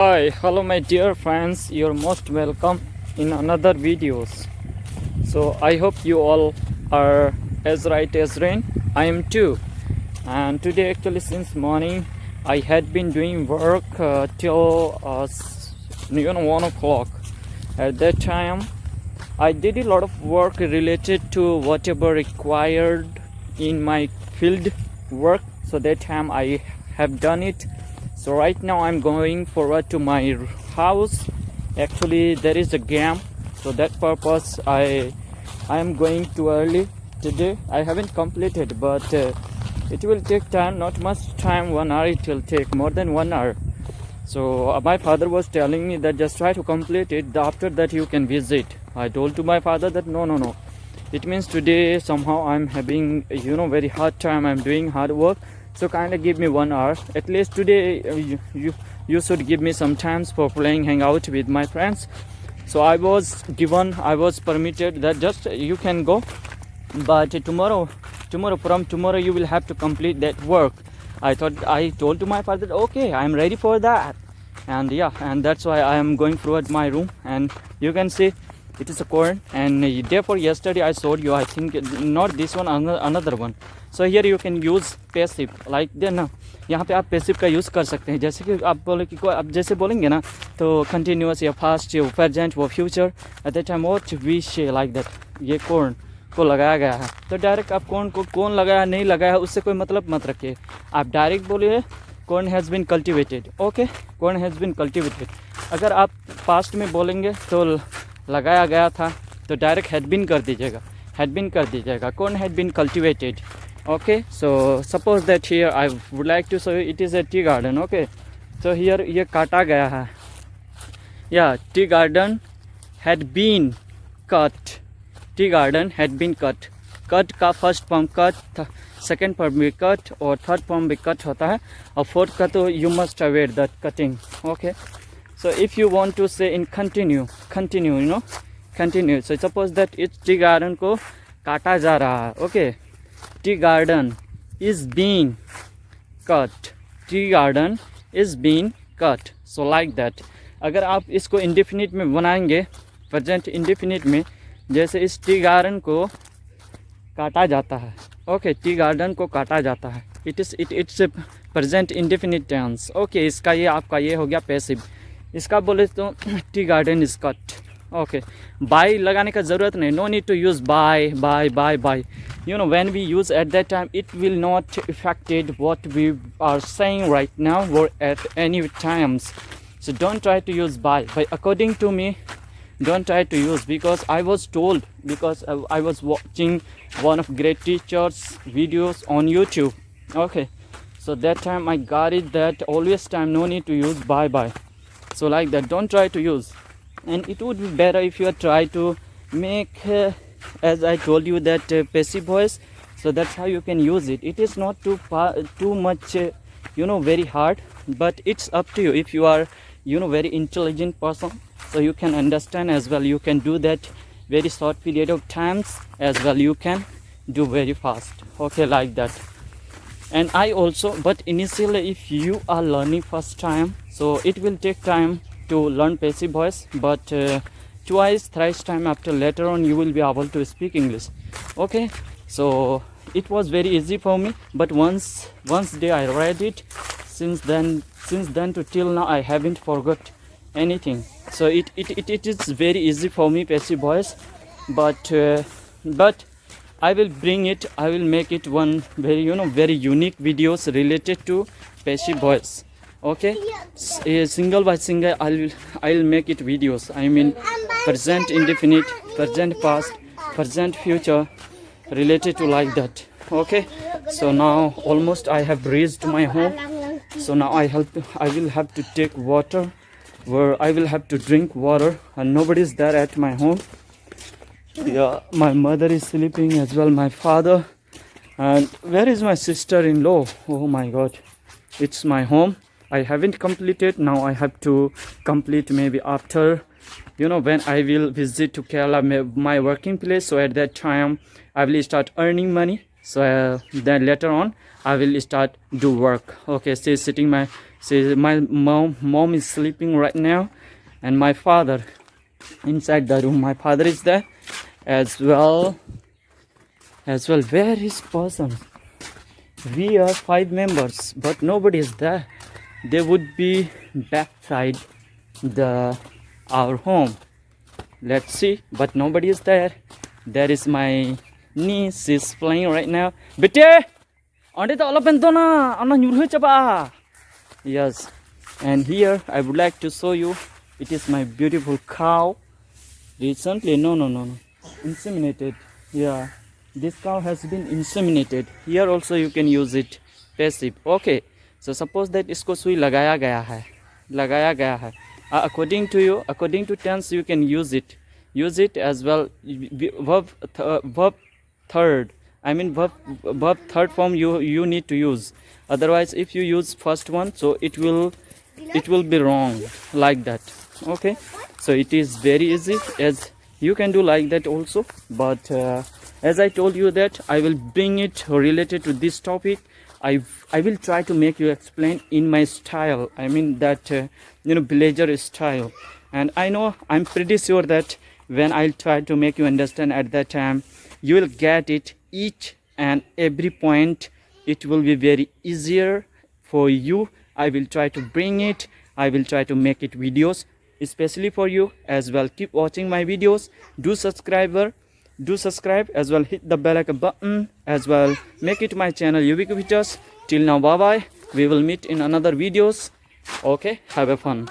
Hi, hello my dear friends, you're most welcome in another videos. So I hope you all are as right as rain. I am too. And today actually since morning I had been doing work till 1 o'clock. At that time I did a lot of work related to whatever required in my field work. So that time I have done it. So right now I'm going forward to my house. Actually there is a game, so that purpose I am going too early today. I haven't completed, but it will take time, not much time, 1 hour. It will take more than 1 hour. So my father was telling me that just try to complete it, after that you can visit. I told to my father that no, it means today somehow I'm having very hard time, I'm doing hard work, so kind of give me 1 hour at least today. You should give me some times for playing, hang out with my friends. So I was permitted that just you can go, but tomorrow from tomorrow you will have to complete that work. I told to my father, okay, I'm ready for that. And yeah, and that's why I am going toward my room. And you can see it is a corn, and therefore yesterday I showed you, I think not this one, another one. So here you can use passive like then यहाँ पे आप passive का use कर सकते हैं. जैसे कि आप बोले कि आप जैसे बोलेंगे ना तो कंटिन्यूस या फास्ट या प्रेजेंट वो future at the time what we say like that. ये कॉर्न को लगाया गया है तो डायरेक्ट आप कौन लगाया नहीं लगाया उससे कोई मतलब मत रखिए. आप डायरेक्ट बोलिए corn has been cultivated. Okay, corn has been cultivated. अगर आप पास्ट में बोलेंगे तो लगाया गया था तो डायरेक्ट हैड बीन कर दीजिएगा. Corn had been cultivated. Okay, so suppose that here I would like to show you, it is a tea garden. Okay, so here ये काटा गया है. Yeah, tea garden had been cut. Tea garden had been cut. Cut का first form cut, second form भी cut और third form भी cut होता है, और फोर्थ का तो you must aware that cutting. Okay, so if you want to say in continue, continue. So suppose that इस टी गार्डन को काटा जा रहा है. Okay, tea garden is being cut. Tea garden is being cut. So like that. अगर आप इसको indefinite में बनाएंगे, प्रेजेंट इंडिफिनिट में, जैसे इस टी गार्डन को काटा जाता है. ओके, टी गार्डन को काटा जाता है. It's present indefinite tense. Okay, इसका ये आपका ये हो गया पैसिव. इसका बोले तो tea garden is cut. Okay, by लगाने का ज़रूरत नहीं. No need to use by. When we use at that time, it will not affected what we are saying right now or at any times. So don't try to use by. But according to me, don't try to use, because I was told, because I was watching one of great teachers videos on YouTube. Okay, so that time I got it that always time no need to use by. So like that, don't try to use. And it would be better if you try to make as I told you that passive voice. So that's how you can use it. It is not too much very hard, but it's up to you. If you are very intelligent person, so you can understand as well, you can do that very short period of times as well, you can do very fast. Okay, like that. And I also, but initially if you are learning first time, so it will take time to learn passive voice, but twice, thrice time after, later on you will be able to speak English. Okay, so it was very easy for me, but once day I read it, since then to till now I haven't forgot anything. So it is very easy for me, passive voice, but I will bring it, I will make it one very very unique videos related to passive voice. Okay, single by single I'll make it videos. I mean present indefinite, present past, present future, related to like that. Okay, so now almost I have reached my home. So now I will have to take water, where I will have to drink water, and nobody is there at my home. Yeah, my mother is sleeping as well, my father, and where is my sister-in-law? Oh my god, it's my home. I haven't completed. Now I have to complete maybe after when I will visit to Kerala, my working place. So at that time I will start earning money. So then later on I will start do work. Okay, she's sitting my mom is sleeping right now, and my father inside the room. My father is there as well. Where is person? We are 5 members, but nobody is there. They would be backside our home. Let's see, but nobody is there. There is my niece is playing right now. Bete, onde to ala pentona, ana nyurhu chaba. Yes, and here I would like to show you. It is my beautiful cow. Recently, no, inseminated. Yeah, this cow has been inseminated. Here also you can use it passive. Okay, so suppose that isko sui lagaya gaya hai. According to tense, you can use it as well. Verb third form you need to use. Otherwise, if you use first one, so it will be wrong like that. Okay, so it is very easy, as you can do like that also. But as I told you that I will bring it related to this topic. I will try to make you explain in my style. I mean that villager style. And I'm pretty sure that when I'll try to make you understand at that time, you will get it each and every point. It will be very easier for you. I will try to bring it. I will try to make it videos especially for you as well. Keep watching my videos. Do subscribe as well. Hit the bell icon button as well. Make it my channel ubiquitous. Till now, bye bye. We will meet in another videos. Okay, have a fun.